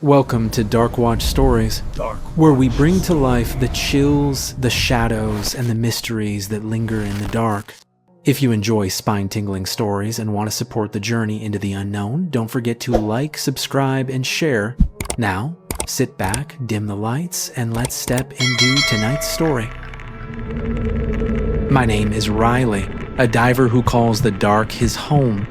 Welcome to Darkwatch Stories, where we bring to life the chills, the shadows, and the mysteries that linger in the dark. If you enjoy spine-tingling stories and want to support the journey into the unknown, don't forget to like, subscribe, and share. Now, sit back, dim the lights, and let's step into tonight's story. My name is Riley, a diver who calls the dark his home.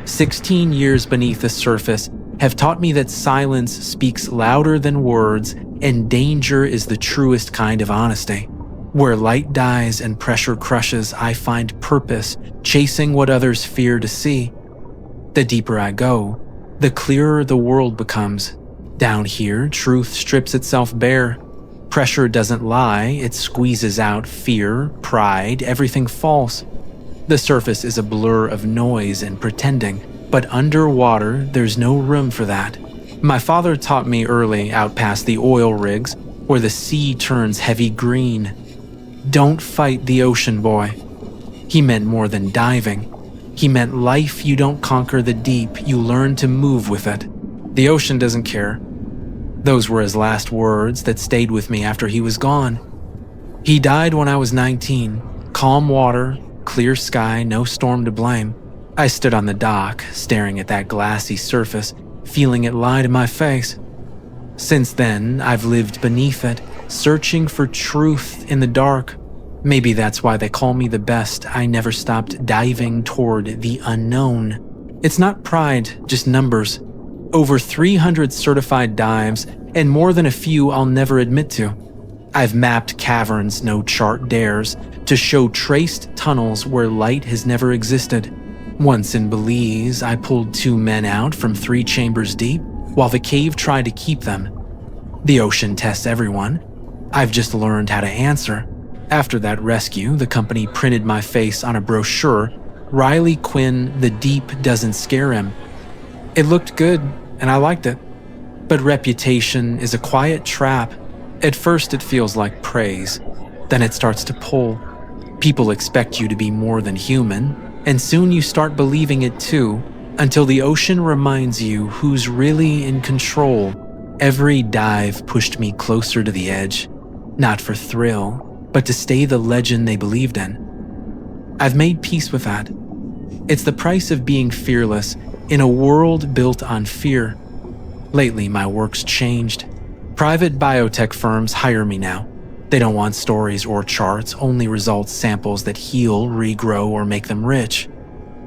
16 years beneath the surface have taught me that silence speaks louder than words, and danger is the truest kind of honesty. Where light dies and pressure crushes, I find purpose, chasing what others fear to see. The deeper I go, the clearer the world becomes. Down here, truth strips itself bare. Pressure doesn't lie, it squeezes out fear, pride, everything false. The surface is a blur of noise and pretending, but underwater, there's no room for that. My father taught me early, out past the oil rigs, where the sea turns heavy green. Don't fight the ocean, boy. He meant more than diving. He meant life. You don't conquer the deep, you learn to move with it. The ocean doesn't care. Those were his last words that stayed with me after he was gone. He died when I was 19. Calm water, clear sky, no storm to blame. I stood on the dock, staring at that glassy surface, feeling it lie to my face. Since then, I've lived beneath it, searching for truth in the dark. Maybe that's why they call me the best. I never stopped diving toward the unknown. It's not pride, just numbers. Over 300 certified dives, and more than a few I'll never admit to. I've mapped caverns no chart dares, to show traced tunnels where light has never existed. Once in Belize, I pulled 2 men out from 3 chambers deep, while the cave tried to keep them. The ocean tests everyone. I've just learned how to answer. After that rescue, the company printed my face on a brochure, Riley Quinn, the deep doesn't scare him. It looked good, and I liked it. But reputation is a quiet trap. At first it feels like praise, then it starts to pull. People expect you to be more than human, and soon you start believing it too, until the ocean reminds you who's really in control. Every dive pushed me closer to the edge, not for thrill, but to stay the legend they believed in. I've made peace with that. It's the price of being fearless in a world built on fear. Lately, my work's changed. Private biotech firms hire me now. They don't want stories or charts, only results samples that heal, regrow, or make them rich.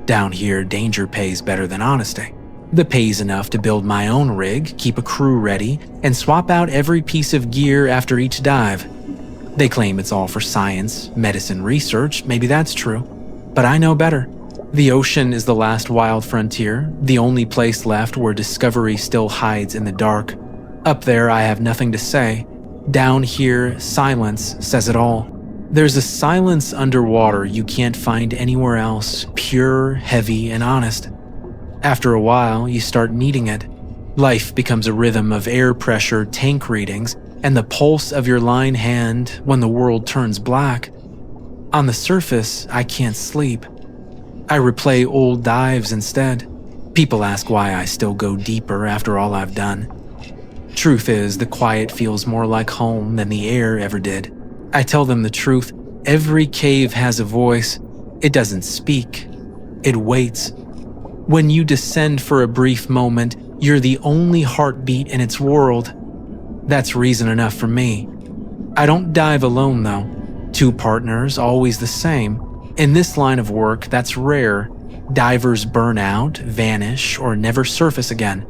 Down here, danger pays better than honesty. The pay's enough to build my own rig, keep a crew ready, and swap out every piece of gear after each dive. They claim it's all for science, medicine research, maybe that's true. But I know better. The ocean is the last wild frontier, the only place left where discovery still hides in the dark. Up there, I have nothing to say. Down here, silence says it all. There's a silence underwater you can't find anywhere else, pure, heavy, and honest. After a while, you start needing it. Life becomes a rhythm of air pressure, tank readings, and the pulse of your line hand when the world turns black. On the surface, I can't sleep. I replay old dives instead. People ask why I still go deeper after all I've done. Truth is, the quiet feels more like home than the air ever did. I tell them the truth. Every cave has a voice. It doesn't speak. It waits. When you descend for a brief moment, you're the only heartbeat in its world. That's reason enough for me. I don't dive alone, though. 2 partners, always the same. In this line of work, that's rare. Divers burn out, vanish, or never surface again.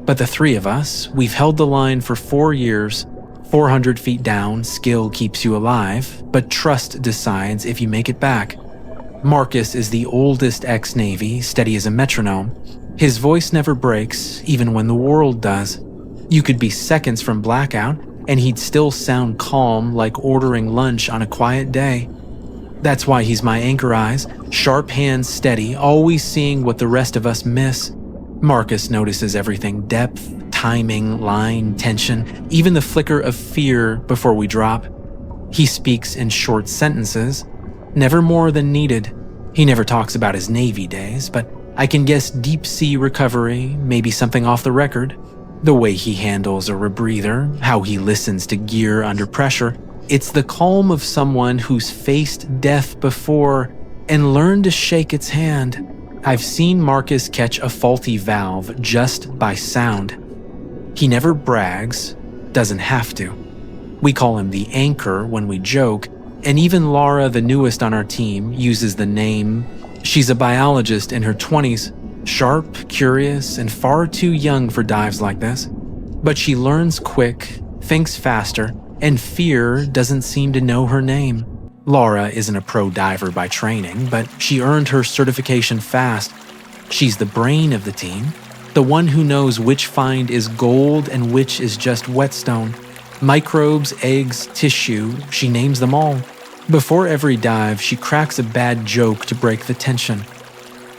But the 3 of us, we've held the line for 4 years. 400 feet down, skill keeps you alive, but trust decides if you make it back. Marcus is the oldest ex-Navy, steady as a metronome. His voice never breaks, even when the world does. You could be seconds from blackout, and he'd still sound calm, like ordering lunch on a quiet day. That's why he's my anchor eyes, sharp hands steady, always seeing what the rest of us miss. Marcus notices everything: depth, timing, line, tension, even the flicker of fear before we drop. He speaks in short sentences, never more than needed. He never talks about his Navy days, but I can guess deep sea recovery, maybe something off the record. The way he handles a rebreather, how he listens to gear under pressure, it's the calm of someone who's faced death before and learned to shake its hand. I've seen Marcus catch a faulty valve just by sound. He never brags, doesn't have to. We call him the anchor when we joke, and even Laura, the newest on our team, uses the name. She's a biologist in her 20s, sharp, curious, and far too young for dives like this. But she learns quick, thinks faster, and fear doesn't seem to know her name. Laura isn't a pro diver by training, but she earned her certification fast. She's the brain of the team, the one who knows which find is gold and which is just whetstone. Microbes, eggs, tissue, she names them all. Before every dive, she cracks a bad joke to break the tension.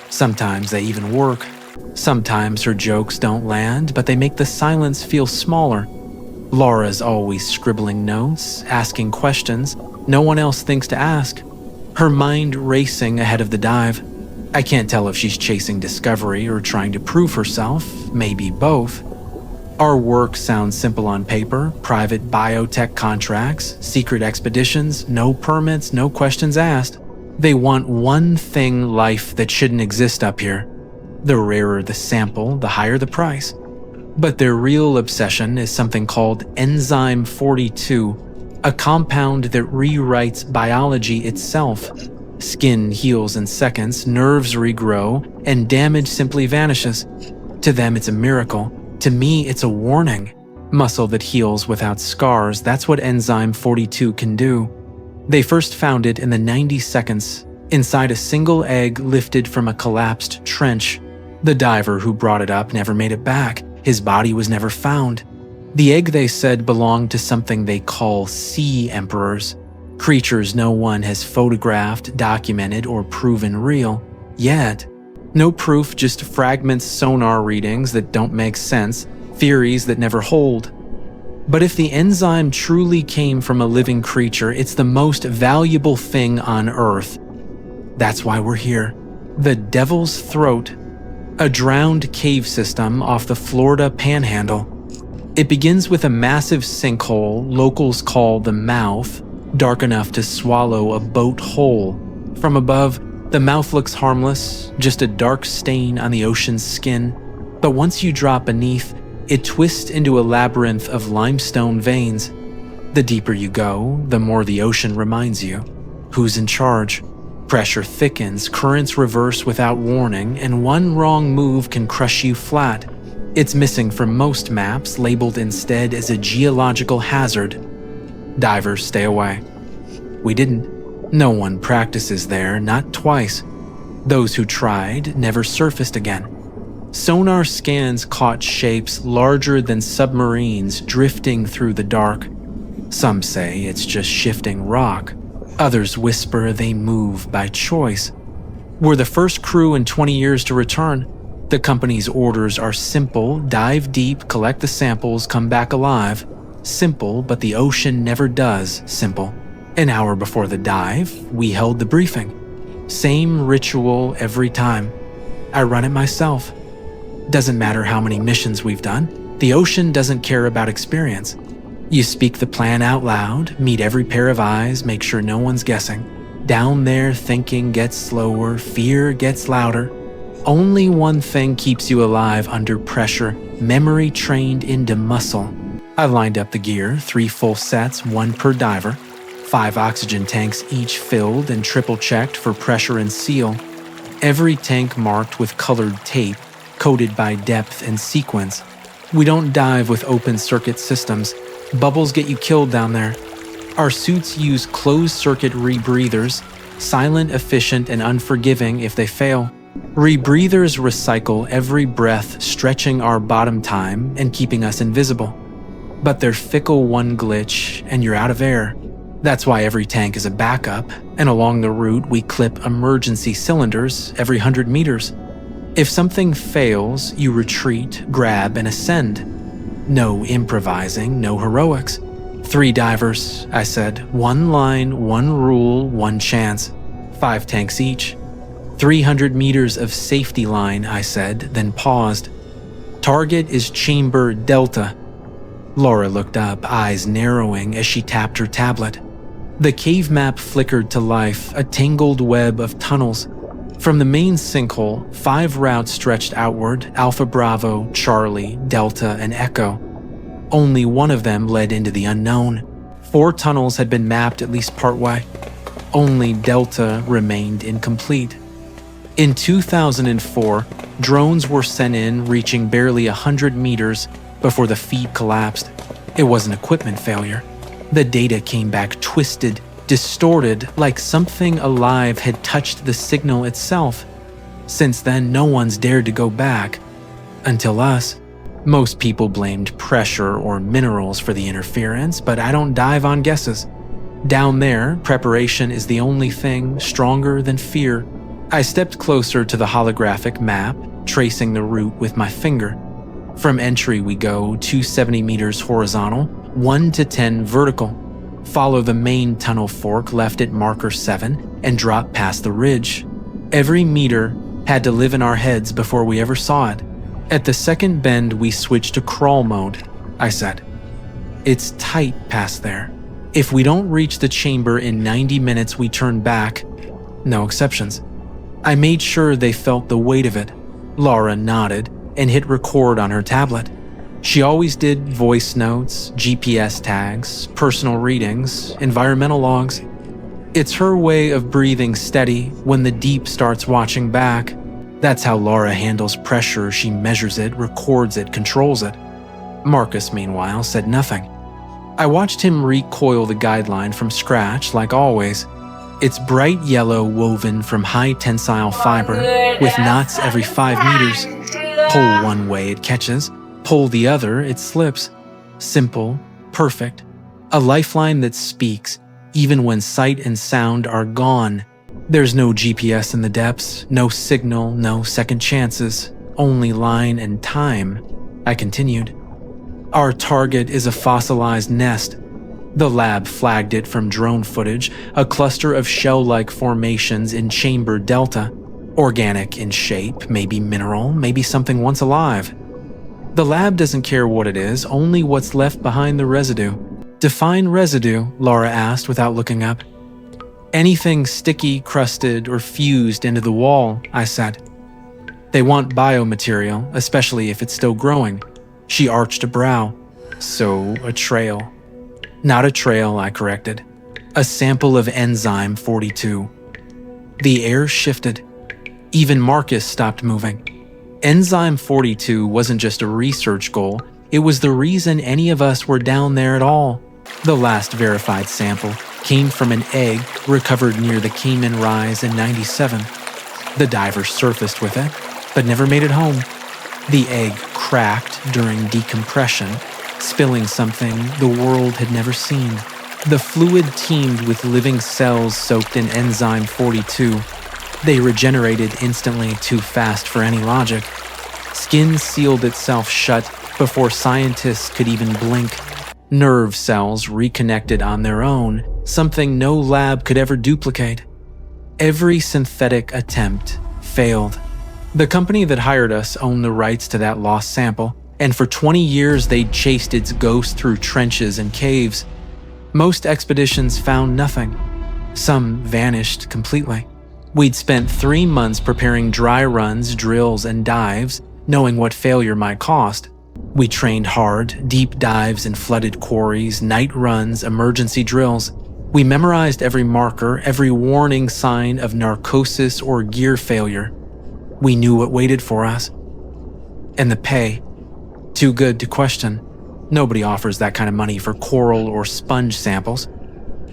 Sometimes they even work. Sometimes her jokes don't land, but they make the silence feel smaller. Laura's always scribbling notes, asking questions no one else thinks to ask. Her mind racing ahead of the dive. I can't tell if she's chasing discovery or trying to prove herself, maybe both. Our work sounds simple on paper: private biotech contracts, secret expeditions, no permits, no questions asked. They want one thing: life that shouldn't exist up here. The rarer the sample, the higher the price. But their real obsession is something called Enzyme 42, a compound that rewrites biology itself. Skin heals in seconds, nerves regrow, and damage simply vanishes. To them, it's a miracle. To me, it's a warning. Muscle that heals without scars, that's what Enzyme 42 can do. They first found it in the 90 seconds, inside a single egg lifted from a collapsed trench. The diver who brought it up never made it back. His body was never found. The egg, they said, belonged to something they call sea emperors, creatures no one has photographed, documented, or proven real, yet. No proof, just fragments, sonar readings that don't make sense, theories that never hold. But if the enzyme truly came from a living creature, it's the most valuable thing on Earth. That's why we're here. The Devil's Throat, a drowned cave system off the Florida Panhandle. It begins with a massive sinkhole locals call the Mouth, dark enough to swallow a boat whole. From above, the mouth looks harmless, just a dark stain on the ocean's skin. But once you drop beneath, it twists into a labyrinth of limestone veins. The deeper you go, the more the ocean reminds you. Who's in charge? Pressure thickens, currents reverse without warning, and one wrong move can crush you flat. It's missing from most maps, labeled instead as a geological hazard. Divers stay away. We didn't. No one practices there, not twice. Those who tried never surfaced again. Sonar scans caught shapes larger than submarines drifting through the dark. Some say it's just shifting rock. Others whisper they move by choice. We're the first crew in 20 years to return. The company's orders are simple: dive deep, collect the samples, come back alive. Simple, but the ocean never does simple. An hour before the dive, we held the briefing. Same ritual every time. I run it myself. Doesn't matter how many missions we've done, the ocean doesn't care about experience. You speak the plan out loud, meet every pair of eyes, make sure no one's guessing. Down there, thinking gets slower, fear gets louder. Only one thing keeps you alive under pressure: memory trained into muscle. I lined up the gear, 3 full sets, 1 per diver, 5 oxygen tanks each filled and triple-checked for pressure and seal. Every tank marked with colored tape, coded by depth and sequence. We don't dive with open-circuit systems. Bubbles get you killed down there. Our suits use closed-circuit rebreathers, silent, efficient, and unforgiving if they fail. Rebreathers recycle every breath, stretching our bottom time and keeping us invisible. But they're fickle: one glitch, and you're out of air. That's why every tank is a backup, and along the route we clip emergency cylinders every 100 meters. If something fails, you retreat, grab, and ascend. No improvising, no heroics. 3 divers, I said. 1 line, 1 rule, 1 chance. 5 tanks each. 300 meters of safety line, I said, then paused. Target is Chamber Delta. Laura looked up, eyes narrowing as she tapped her tablet. The cave map flickered to life, a tangled web of tunnels. From the main sinkhole, 5 routes stretched outward: Alpha Bravo, Charlie, Delta, and Echo. Only one of them led into the unknown. 4 tunnels had been mapped at least partway. Only Delta remained incomplete. In 2004, drones were sent in, reaching barely 100 meters before the feed collapsed. It was an equipment failure. The data came back twisted, distorted, like something alive had touched the signal itself. Since then, no one's dared to go back. Until us. Most people blamed pressure or minerals for the interference, but I don't dive on guesses. Down there, preparation is the only thing stronger than fear. I stepped closer to the holographic map, tracing the route with my finger. From entry we go 270 meters horizontal, 1 to 10 vertical. Follow the main tunnel fork left at marker 7 and drop past the ridge. Every meter had to live in our heads before we ever saw it. At the second bend we switched to crawl mode, I said. It's tight past there. If we don't reach the chamber in 90 minutes we turn back. No exceptions. I made sure they felt the weight of it. Laura nodded and hit record on her tablet. She always did voice notes, GPS tags, personal readings, environmental logs. It's her way of breathing steady when the deep starts watching back. That's how Laura handles pressure. She measures it, records it, controls it. Marcus, meanwhile, said nothing. I watched him recoil the guideline from scratch, like always. It's bright yellow, woven from high tensile fiber, with knots every 5 meters. Pull one way, it catches. Pull the other, it slips. Simple, perfect. A lifeline that speaks, even when sight and sound are gone. There's no GPS in the depths, no signal, no second chances, only line and time. I continued. Our target is a fossilized nest. The lab flagged it from drone footage, a cluster of shell-like formations in Chamber Delta. Organic in shape, maybe mineral, maybe something once alive. The lab doesn't care what it is, only what's left behind the residue. Define residue, Laura asked without looking up. Anything sticky, crusted, or fused into the wall, I said. They want biomaterial, especially if it's still growing. She arched a brow. So, a trail. Not a trail, I corrected. A sample of enzyme 42. The air shifted. Even Marcus stopped moving. Enzyme 42 wasn't just a research goal, it was the reason any of us were down there at all. The last verified sample came from an egg recovered near the Cayman Rise in '97. The divers surfaced with it, but never made it home. The egg cracked during decompression, spilling something the world had never seen. The fluid teemed with living cells soaked in enzyme 42. They regenerated instantly, too fast for any logic. Skin sealed itself shut before scientists could even blink. Nerve cells reconnected on their own, something no lab could ever duplicate. Every synthetic attempt failed. The company that hired us owned the rights to that lost sample, and for 20 years they'd chased its ghost through trenches and caves. Most expeditions found nothing. Some vanished completely. We'd spent 3 months preparing dry runs, drills, and dives, knowing what failure might cost. We trained hard, deep dives in flooded quarries, night runs, emergency drills. We memorized every marker, every warning sign of narcosis or gear failure. We knew what waited for us. And the pay. Too good to question. Nobody offers that kind of money for coral or sponge samples.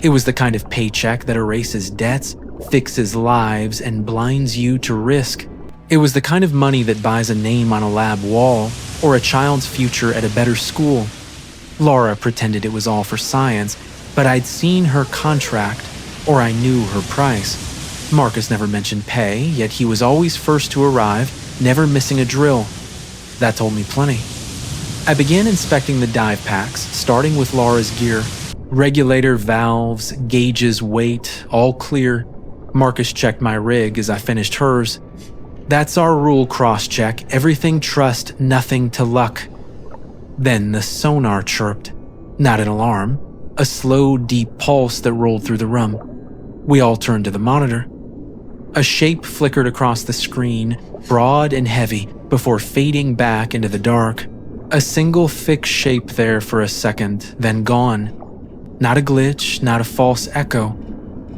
It was the kind of paycheck that erases debts, fixes lives, and blinds you to risk. It was the kind of money that buys a name on a lab wall or a child's future at a better school. Laura pretended it was all for science, but I'd seen her contract, or I knew her price. Marcus never mentioned pay, yet he was always first to arrive, never missing a drill. That told me plenty. I began inspecting the dive packs, starting with Laura's gear. Regulator, valves, gauges, weight, all clear. Marcus checked my rig as I finished hers. That's our rule, cross-check. Everything trust, nothing to luck. Then the sonar chirped. Not an alarm, a slow, deep pulse that rolled through the room. We all turned to the monitor. A shape flickered across the screen, broad and heavy, before fading back into the dark. A single fixed shape there for a second, then gone. Not a glitch, not a false echo.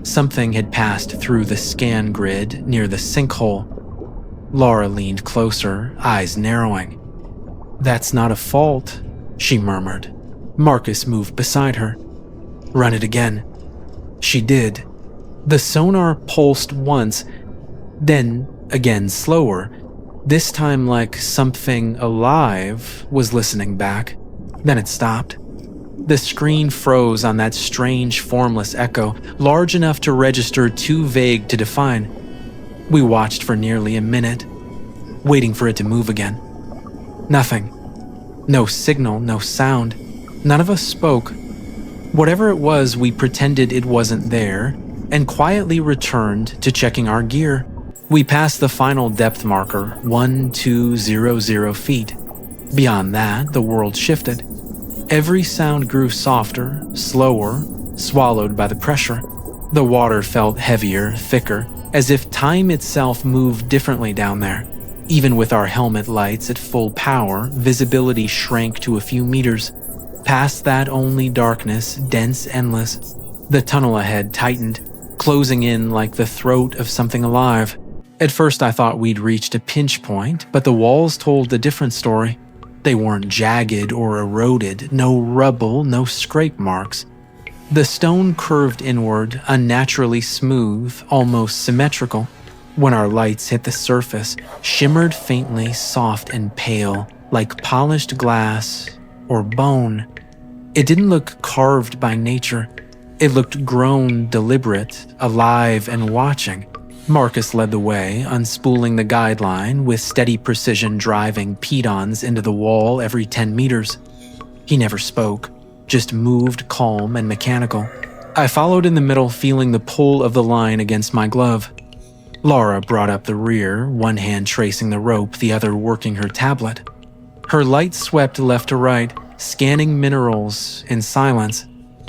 Something had passed through the scan grid near the sinkhole. Laura leaned closer, eyes narrowing. "That's not a fault," she murmured. Marcus moved beside her. "Run it again." She did. The sonar pulsed once, then again slower, this time like something alive was listening back. Then it stopped. The screen froze on that strange, formless echo, large enough to register, too vague to define. We watched for nearly a minute, waiting for it to move again. Nothing. No signal, no sound. None of us spoke. Whatever it was, we pretended it wasn't there and quietly returned to checking our gear. We passed the final depth marker, 1200 feet. Beyond that, the world shifted. Every sound grew softer, slower, swallowed by the pressure. The water felt heavier, thicker, as if time itself moved differently down there. Even with our helmet lights at full power, visibility shrank to a few meters. Past that, only darkness, dense, endless. The tunnel ahead tightened, closing in like the throat of something alive. At first I thought we'd reached a pinch point, but the walls told a different story. They weren't jagged or eroded, no rubble, no scrape marks. The stone curved inward, unnaturally smooth, almost symmetrical. When our lights hit the surface, shimmered faintly, soft and pale, like polished glass or bone. It didn't look carved by nature. It looked grown, deliberate, alive and watching. Marcus led the way, unspooling the guideline with steady precision, driving pedons into the wall every 10 meters. He never spoke, just moved calm and mechanical. I followed in the middle, feeling the pull of the line against my glove. Laura brought up the rear, one hand tracing the rope, the other working her tablet. Her light swept left to right, scanning minerals in silence.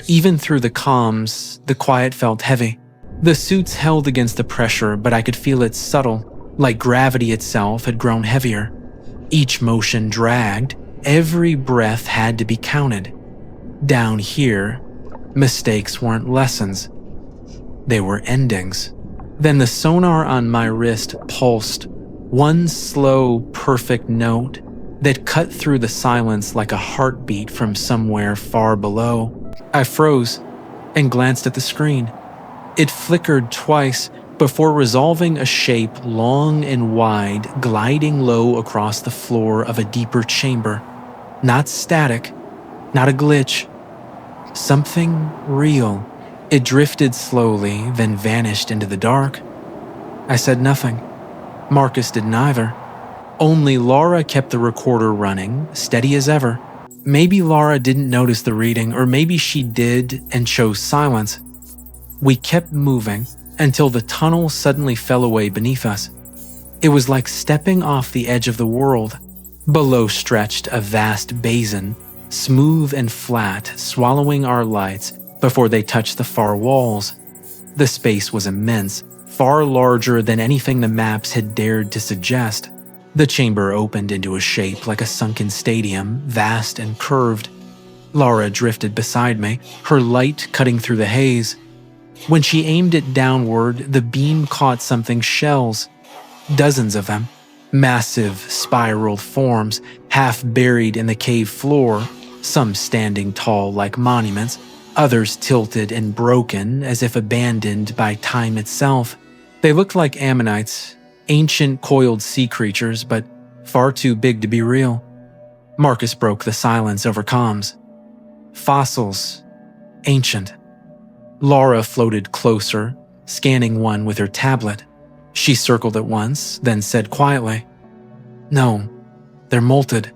Even through the comms, the quiet felt heavy. The suits held against the pressure, but I could feel it subtle, like gravity itself had grown heavier. Each motion dragged, every breath had to be counted. Down here, mistakes weren't lessons. They were endings. Then the sonar on my wrist pulsed, one slow, perfect note that cut through the silence like a heartbeat from somewhere far below. I froze and glanced at the screen. It flickered twice before resolving a shape long and wide, gliding low across the floor of a deeper chamber. Not static, not a glitch. Something real. It drifted slowly, then vanished into the dark. I said nothing. Marcus didn't either. Only Laura kept the recorder running, steady as ever. Maybe Laura didn't notice the reading, or maybe she did and chose silence. We kept moving until the tunnel suddenly fell away beneath us. It was like stepping off the edge of the world. Below stretched a vast basin, smooth and flat, swallowing our lights before they touched the far walls. The space was immense, far larger than anything the maps had dared to suggest. The chamber opened into a shape like a sunken stadium, vast and curved. Laura drifted beside me, her light cutting through the haze. When she aimed it downward, the beam caught something shells. Dozens of them. Massive, spiraled forms, half buried in the cave floor, some standing tall like monuments, others tilted and broken as if abandoned by time itself. They looked like ammonites, ancient coiled sea creatures, but far too big to be real. Marcus broke the silence over comms. Fossils. Ancient. Laura floated closer, scanning one with her tablet. She circled it once, then said quietly, "No, they're molted."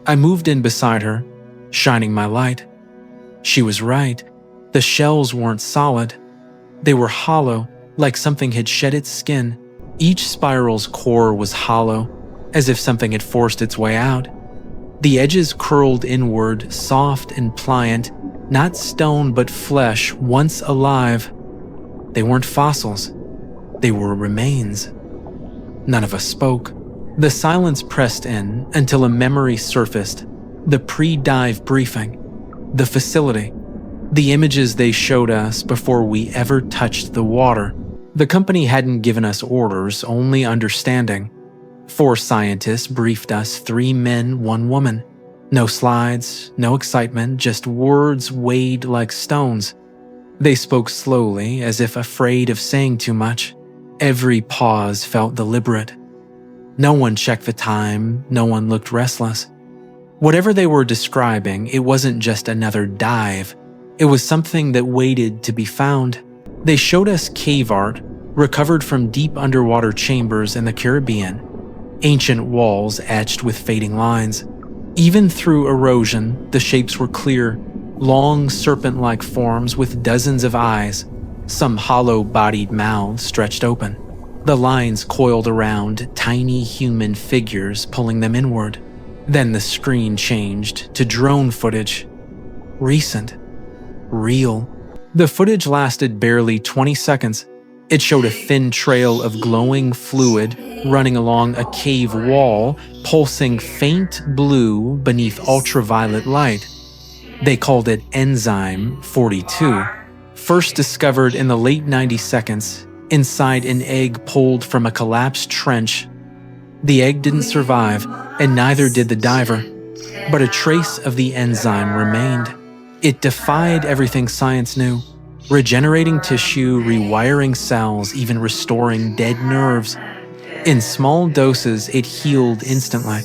I moved in beside her, shining my light. She was right. The shells weren't solid. They were hollow, like something had shed its skin. Each spiral's core was hollow, as if something had forced its way out. The edges curled inward, soft and pliant, not stone but flesh, once alive. They weren't fossils. They were remains. None of us spoke. The silence pressed in until a memory surfaced. The pre-dive briefing. The facility. The images they showed us before we ever touched the water. The company hadn't given us orders, only understanding. 4 scientists briefed us, 3 men, 1 woman. No slides, no excitement, just words weighed like stones. They spoke slowly, as if afraid of saying too much. Every pause felt deliberate. No one checked the time, no one looked restless. Whatever they were describing, it wasn't just another dive. It was something that waited to be found. They showed us cave art, recovered from deep underwater chambers in the Caribbean. Ancient walls etched with fading lines. Even through erosion, the shapes were clear, long serpent-like forms with dozens of eyes, some hollow-bodied mouths stretched open. The lines coiled around tiny human figures, pulling them inward. Then the screen changed to drone footage. Recent. Real. The footage lasted barely 20 seconds. It showed a thin trail of glowing fluid running along a cave wall, pulsing faint blue beneath ultraviolet light. They called it Enzyme 42, first discovered in the late 90s inside an egg pulled from a collapsed trench. The egg didn't survive, and neither did the diver, but a trace of the enzyme remained. It defied everything science knew, regenerating tissue, rewiring cells, even restoring dead nerves. In small doses, it healed instantly.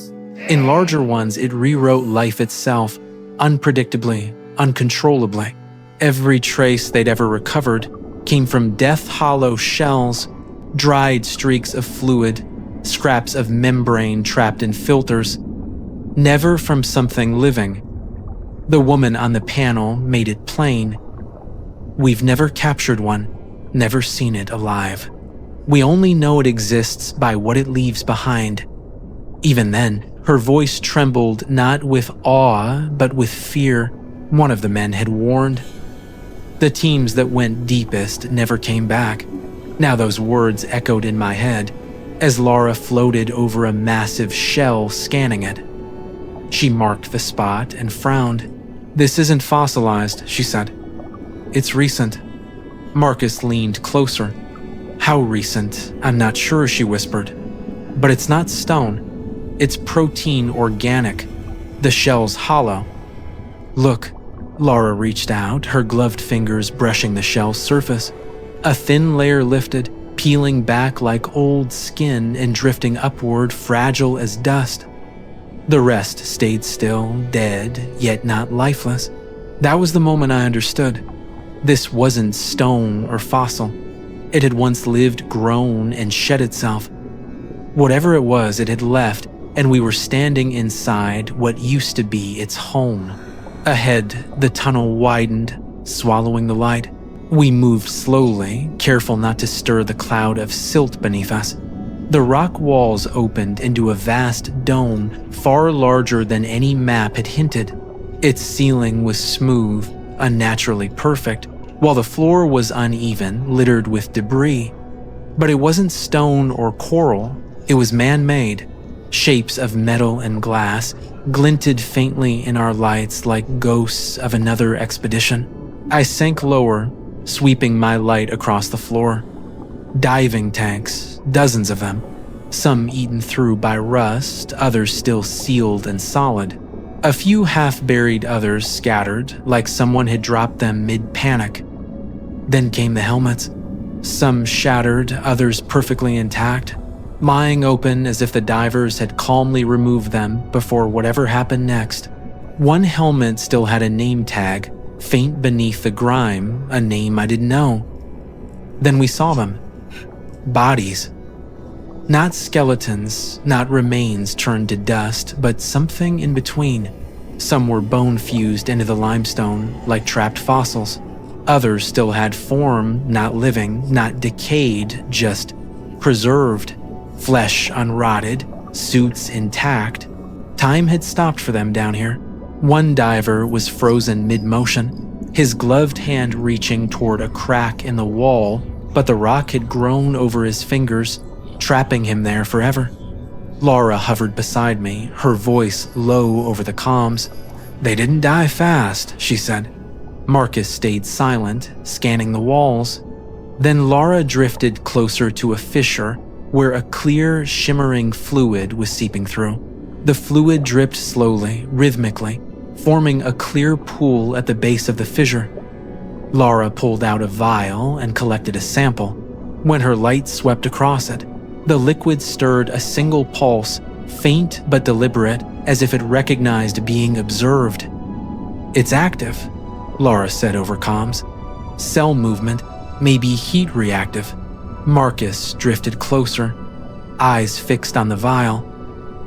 In larger ones, it rewrote life itself, unpredictably, uncontrollably. Every trace they'd ever recovered came from death-hollow shells, dried streaks of fluid, scraps of membrane trapped in filters, never from something living. The woman on the panel made it plain. We've never captured one, never seen it alive. We only know it exists by what it leaves behind. Even then, her voice trembled not with awe, but with fear. One of the men had warned. The teams that went deepest never came back. Now those words echoed in my head as Laura floated over a massive shell, scanning it. She marked the spot and frowned. "This isn't fossilized," she said. "It's recent." Marcus leaned closer. "How recent? I'm not sure," she whispered. "But it's not stone. It's protein organic. The shell's hollow." "Look." Laura reached out, her gloved fingers brushing the shell's surface. A thin layer lifted, peeling back like old skin and drifting upward, fragile as dust. The rest stayed still, dead, yet not lifeless. That was the moment I understood. This wasn't stone or fossil. It had once lived, grown, and shed itself. Whatever it was, it had left, and we were standing inside what used to be its home. Ahead, the tunnel widened, swallowing the light. We moved slowly, careful not to stir the cloud of silt beneath us. The rock walls opened into a vast dome, far larger than any map had hinted. Its ceiling was smooth, unnaturally perfect, while the floor was uneven, littered with debris. But it wasn't stone or coral, it was man-made. Shapes of metal and glass glinted faintly in our lights like ghosts of another expedition. I sank lower, sweeping my light across the floor. Diving tanks, dozens of them, some eaten through by rust, others still sealed and solid. A few half-buried others scattered, like someone had dropped them mid-panic. Then came the helmets, some shattered, others perfectly intact, lying open as if the divers had calmly removed them before whatever happened next. One helmet still had a name tag, faint beneath the grime, a name I didn't know. Then we saw them. Bodies. Not skeletons, not remains turned to dust, but something in between. Some were bone-fused into the limestone, like trapped fossils. Others still had form, not living, not decayed, just preserved, flesh unrotted, suits intact. Time had stopped for them down here. One diver was frozen mid-motion, his gloved hand reaching toward a crack in the wall, but the rock had grown over his fingers, trapping him there forever. Laura hovered beside me, her voice low over the comms. "They didn't die fast," she said. Marcus stayed silent, scanning the walls. Then Laura drifted closer to a fissure where a clear, shimmering fluid was seeping through. The fluid dripped slowly, rhythmically, forming a clear pool at the base of the fissure. Laura pulled out a vial and collected a sample. When her light swept across it, the liquid stirred a single pulse, faint but deliberate, as if it recognized being observed. "It's active," Laura said over comms. "Cell movement, maybe heat reactive." Marcus drifted closer, eyes fixed on the vial.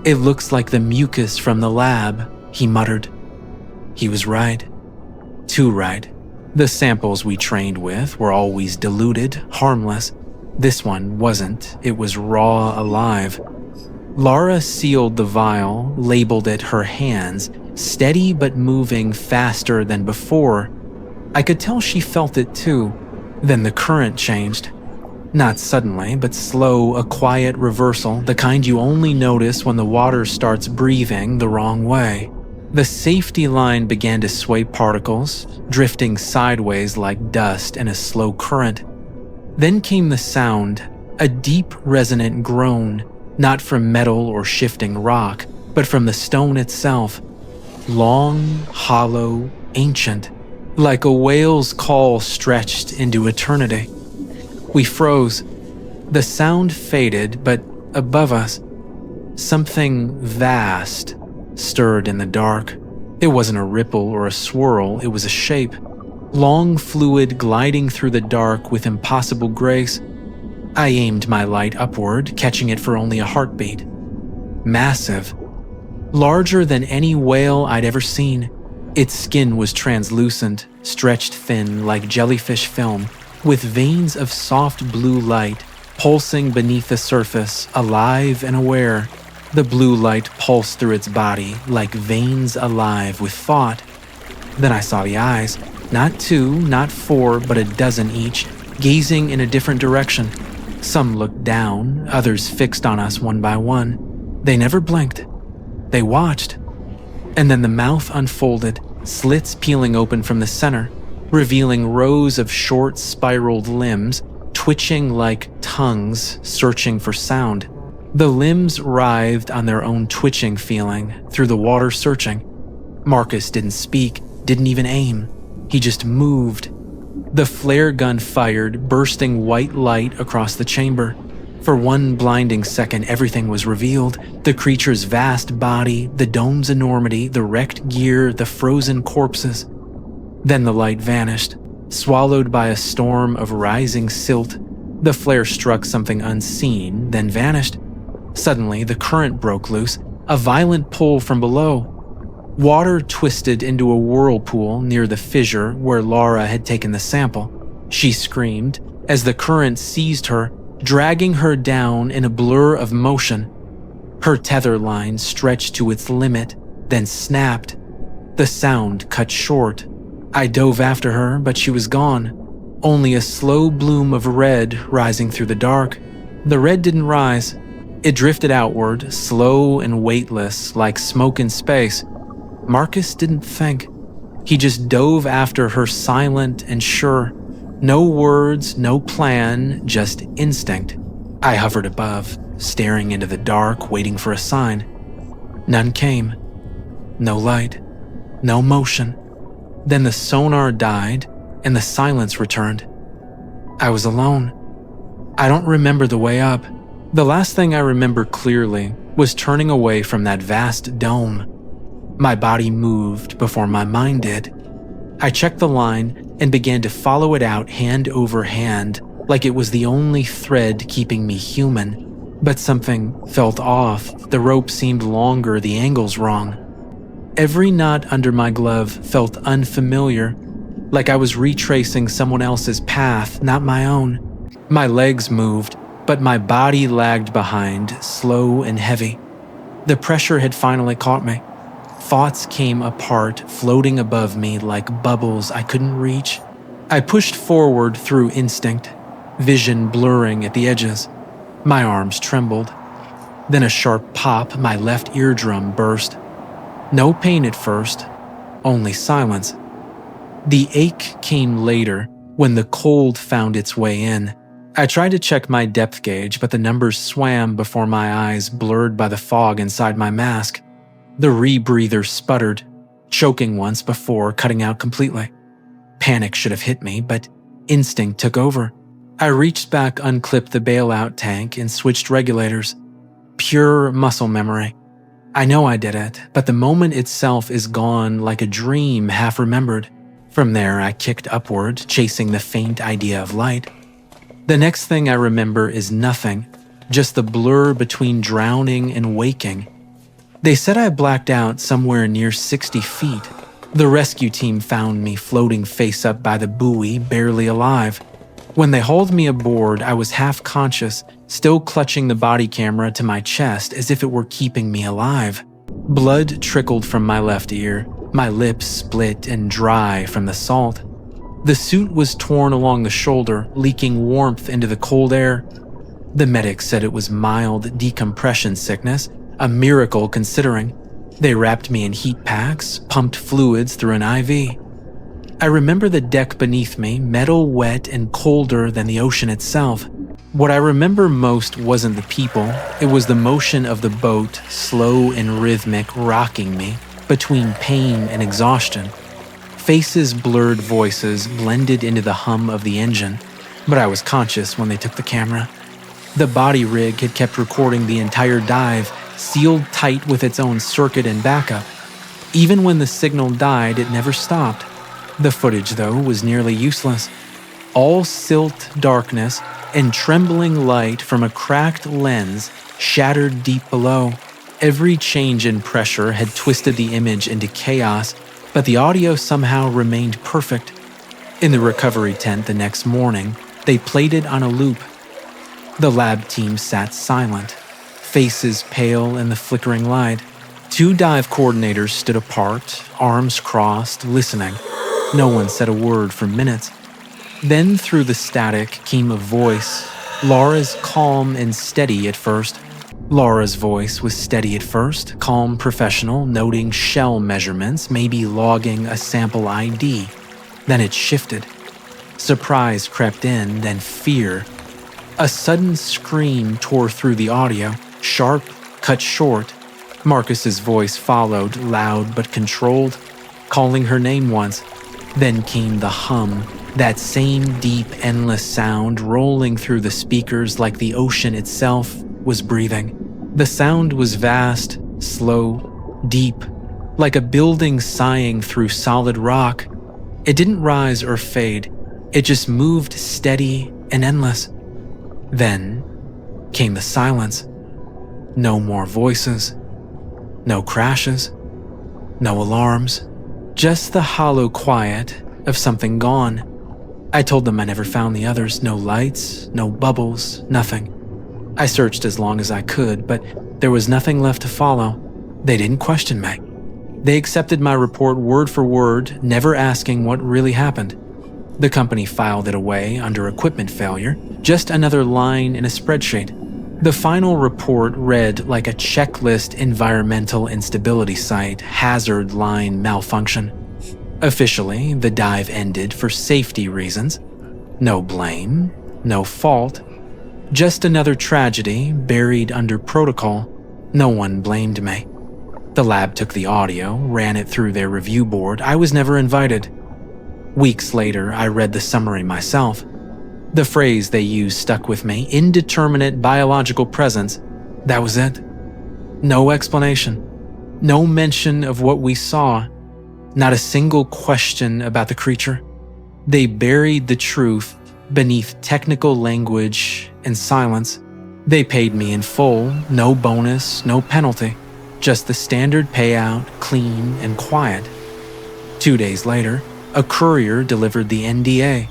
"It looks like the mucus from the lab," he muttered. He was right. Too right. The samples we trained with were always diluted, harmless. This one wasn't. It was raw, alive. Laura sealed the vial, labeled it her hands, steady but moving faster than before. I could tell she felt it too. Then the current changed. Not suddenly, but slow, a quiet reversal, the kind you only notice when the water starts breathing the wrong way. The safety line began to sway particles, drifting sideways like dust in a slow current. Then came the sound, a deep, resonant groan, not from metal or shifting rock, but from the stone itself. Long, hollow, ancient, like a whale's call stretched into eternity. We froze. The sound faded, but above us, something vast stirred in the dark. It wasn't a ripple or a swirl, it was a shape. Long fluid gliding through the dark with impossible grace. I aimed my light upward, catching it for only a heartbeat. Massive. Larger than any whale I'd ever seen. Its skin was translucent, stretched thin like jellyfish film, with veins of soft blue light pulsing beneath the surface, alive and aware. The blue light pulsed through its body like veins alive with thought. Then I saw the eyes, not 2, not 4, but a dozen each, gazing in a different direction. Some looked down, others fixed on us one by one. They never blinked. They watched. And then the mouth unfolded, slits peeling open from the center, revealing rows of short, spiraled limbs, twitching like tongues searching for sound. The limbs writhed on their own twitching feeling, through the water searching. Marcus didn't speak, didn't even aim. He just moved. The flare gun fired, bursting white light across the chamber. For one blinding second, everything was revealed. The creature's vast body, the dome's enormity, the wrecked gear, the frozen corpses. Then the light vanished, swallowed by a storm of rising silt. The flare struck something unseen, then vanished. Suddenly, the current broke loose, a violent pull from below. Water twisted into a whirlpool near the fissure where Laura had taken the sample. She screamed as the current seized her, dragging her down in a blur of motion. Her tether line stretched to its limit, then snapped. The sound cut short. I dove after her, but she was gone. Only a slow bloom of red rising through the dark. The red didn't rise. It drifted outward, slow and weightless, like smoke in space. Marcus didn't think. He just dove after her, silent and sure. No words, no plan, just instinct. I hovered above, staring into the dark, waiting for a sign. None came. No light. No motion. Then the sonar died, and the silence returned. I was alone. I don't remember the way up. The last thing I remember clearly was turning away from that vast dome. My body moved before my mind did. I checked the line and began to follow it out hand over hand, like it was the only thread keeping me human. But something felt off. The rope seemed longer, the angles wrong. Every knot under my glove felt unfamiliar, like I was retracing someone else's path, not my own. My legs moved, but my body lagged behind, slow and heavy. The pressure had finally caught me. Thoughts came apart, floating above me like bubbles I couldn't reach. I pushed forward through instinct, vision blurring at the edges. My arms trembled. Then a sharp pop, my left eardrum burst. No pain at first, only silence. The ache came later, when the cold found its way in. I tried to check my depth gauge, but the numbers swam before my eyes, blurred by the fog inside my mask. The rebreather sputtered, choking once before cutting out completely. Panic should have hit me, but instinct took over. I reached back, unclipped the bailout tank, and switched regulators. Pure muscle memory. I know I did it, but the moment itself is gone like a dream half remembered. From there, I kicked upward, chasing the faint idea of light. The next thing I remember is nothing, just the blur between drowning and waking. They said I blacked out somewhere near 60 feet. The rescue team found me floating face up by the buoy, barely alive. When they hauled me aboard, I was half conscious, still clutching the body camera to my chest as if it were keeping me alive. Blood trickled from my left ear, my lips split and dry from the salt. The suit was torn along the shoulder, leaking warmth into the cold air. The medic said it was mild decompression sickness, a miracle considering. They wrapped me in heat packs, pumped fluids through an IV. I remember the deck beneath me, metal wet and colder than the ocean itself. What I remember most wasn't the people, it was the motion of the boat, slow and rhythmic, rocking me between pain and exhaustion. Faces, blurred voices blended into the hum of the engine, but I was conscious when they took the camera. The body rig had kept recording the entire dive, sealed tight with its own circuit and backup. Even when the signal died, it never stopped. The footage, though, was nearly useless. All silt darkness and trembling light from a cracked lens shattered deep below. Every change in pressure had twisted the image into chaos, but the audio somehow remained perfect. In the recovery tent the next morning, they played it on a loop. The lab team sat silent, faces pale in the flickering light. 2 dive coordinators stood apart, arms crossed, listening. No one said a word for minutes. Then through the static came a voice, Laura's calm and steady at first. Laura's voice was steady at first, calm, professional, noting shell measurements, maybe logging a sample ID. Then it shifted. Surprise crept in, then fear. A sudden scream tore through the audio, sharp, cut short. Marcus's voice followed, loud but controlled, calling her name once. Then came the hum, that same deep, endless sound rolling through the speakers like the ocean itself was breathing. The sound was vast, slow, deep, like a building sighing through solid rock. It didn't rise or fade, it just moved steady and endless. Then came the silence. No more voices, no crashes, no alarms, just the hollow quiet of something gone. I told them I never found the others, no lights, no bubbles, nothing. I searched as long as I could, but there was nothing left to follow. They didn't question me. They accepted my report word for word, never asking what really happened. The company filed it away under equipment failure, just another line in a spreadsheet. The final report read like a checklist environmental instability site, hazard line malfunction. Officially, the dive ended for safety reasons. No blame, no fault. Just another tragedy buried under protocol. No one blamed me. The lab took the audio, ran it through their review board. I was never invited. Weeks later, I read the summary myself. The phrase they used stuck with me, indeterminate biological presence. That was it. No explanation. No mention of what we saw. Not a single question about the creature. They buried the truth beneath technical language and silence. They paid me in full, no bonus, no penalty. Just the standard payout, clean and quiet. 2 days later, a courier delivered the NDA.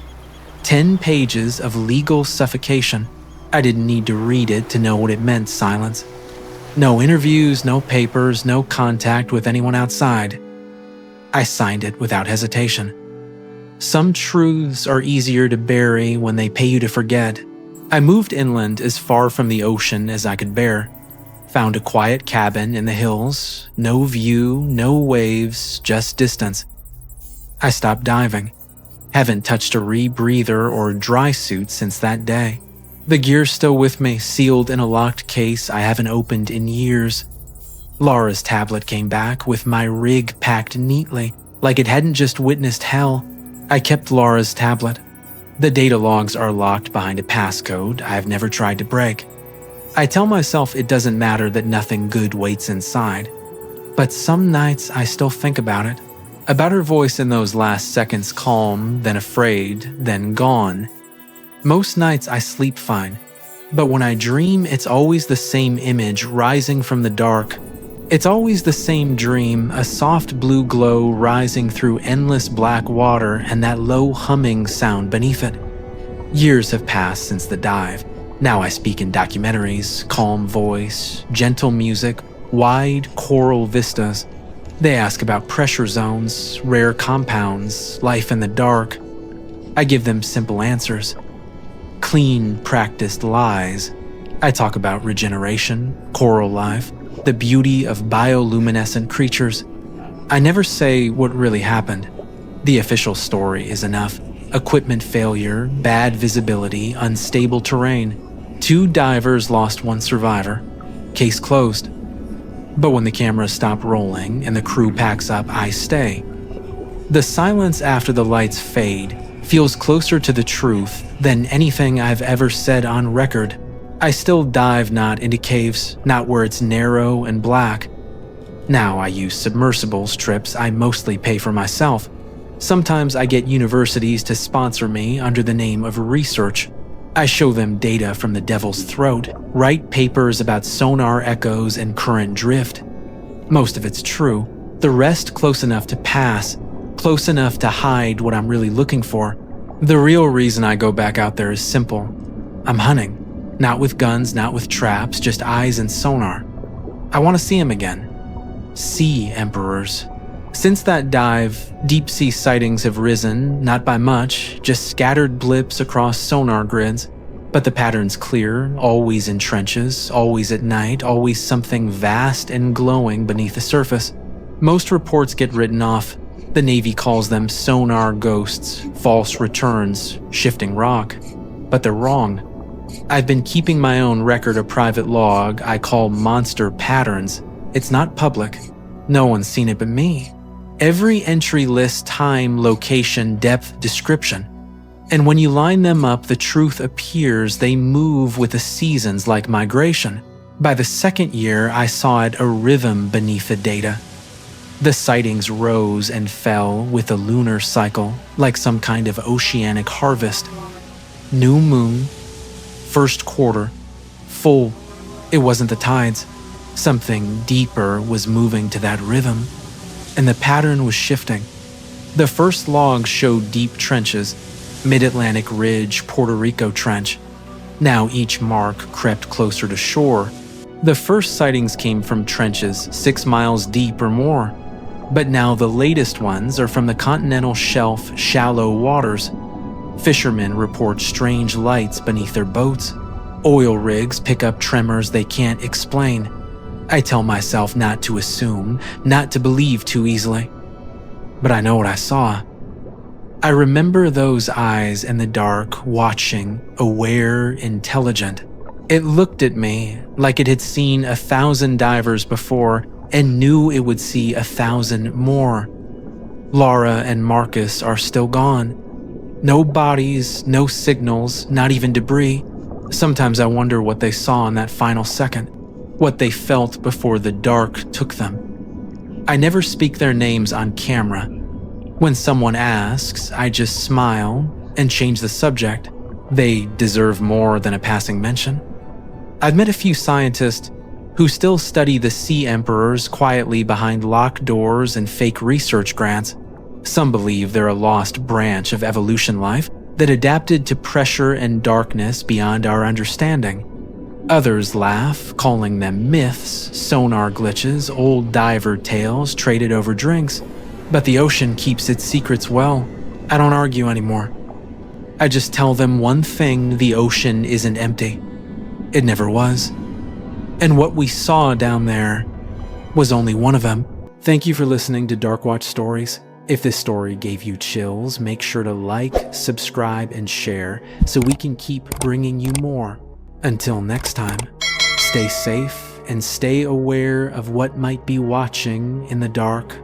10 pages of legal suffocation. I didn't need to read it to know what it meant, silence. No interviews, no papers, no contact with anyone outside. I signed it without hesitation. Some truths are easier to bury when they pay you to forget. I moved inland as far from the ocean as I could bear. Found a quiet cabin in the hills, no view, no waves, just distance. I stopped diving. Haven't touched a rebreather or dry suit since that day. The gear's still with me, sealed in a locked case I haven't opened in years. Laura's tablet came back with my rig packed neatly, like it hadn't just witnessed hell. I kept Laura's tablet. The data logs are locked behind a passcode I've never tried to break. I tell myself it doesn't matter that nothing good waits inside. But some nights I still think about it. About her voice in those last seconds, calm, then afraid, then gone. Most nights I sleep fine, but when I dream, it's always the same image rising from the dark. It's always the same dream, a soft blue glow rising through endless black water and that low humming sound beneath it. Years have passed since the dive. Now I speak in documentaries, calm voice, gentle music, wide choral vistas. They ask about pressure zones, rare compounds, life in the dark. I give them simple answers. Clean, practiced lies. I talk about regeneration, coral life, the beauty of bioluminescent creatures. I never say what really happened. The official story is enough. Equipment failure, bad visibility, unstable terrain. 2 divers lost 1 survivor. Case closed. But when the cameras stop rolling and the crew packs up, I stay. The silence after the lights fade feels closer to the truth than anything I've ever said on record. I still dive not into caves, not where it's narrow and black. Now I use submersibles trips I mostly pay for myself. Sometimes I get universities to sponsor me under the name of research. I show them data from the devil's throat, write papers about sonar echoes and current drift. Most of it's true, the rest close enough to pass, close enough to hide what I'm really looking for. The real reason I go back out there is simple. I'm hunting. Not with guns, not with traps, just eyes and sonar. I want to see him again. Sea emperors. Since that dive, deep-sea sightings have risen, not by much, just scattered blips across sonar grids. But the pattern's clear, always in trenches, always at night, always something vast and glowing beneath the surface. Most reports get written off. The Navy calls them sonar ghosts, false returns, shifting rock. But they're wrong. I've been keeping my own record of private log I call monster patterns. It's not public. No one's seen it but me. Every entry lists time, location, depth, description. And when you line them up, the truth appears. They move with the seasons like migration. By the second year, I saw it a rhythm beneath the data. The sightings rose and fell with the lunar cycle, like some kind of oceanic harvest. New moon, first quarter, full. It wasn't the tides. Something deeper was moving to that rhythm, and the pattern was shifting. The first logs showed deep trenches, Mid-Atlantic Ridge, Puerto Rico Trench. Now each mark crept closer to shore. The first sightings came from trenches 6 miles deep or more. But now the latest ones are from the continental shelf shallow waters. Fishermen report strange lights beneath their boats. Oil rigs pick up tremors they can't explain. I tell myself not to assume, not to believe too easily. But I know what I saw. I remember those eyes in the dark, watching, aware, intelligent. It looked at me like it had seen 1,000 divers before and knew it would see 1,000 more. Laura and Marcus are still gone. No bodies, no signals, not even debris. Sometimes I wonder what they saw in that final second, what they felt before the dark took them. I never speak their names on camera. When someone asks, I just smile and change the subject. They deserve more than a passing mention. I've met a few scientists who still study the sea emperors quietly behind locked doors and fake research grants. Some believe they're a lost branch of evolution life, that adapted to pressure and darkness beyond our understanding. Others laugh, calling them myths, sonar glitches, old diver tales traded over drinks. But the ocean keeps its secrets well. I don't argue anymore. I just tell them one thing: the ocean isn't empty. It never was. And what we saw down there was only one of them. Thank you for listening to Darkwatch Stories. If this story gave you chills, make sure to like, subscribe, and share so we can keep bringing you more. Until next time, stay safe and stay aware of what might be watching in the dark.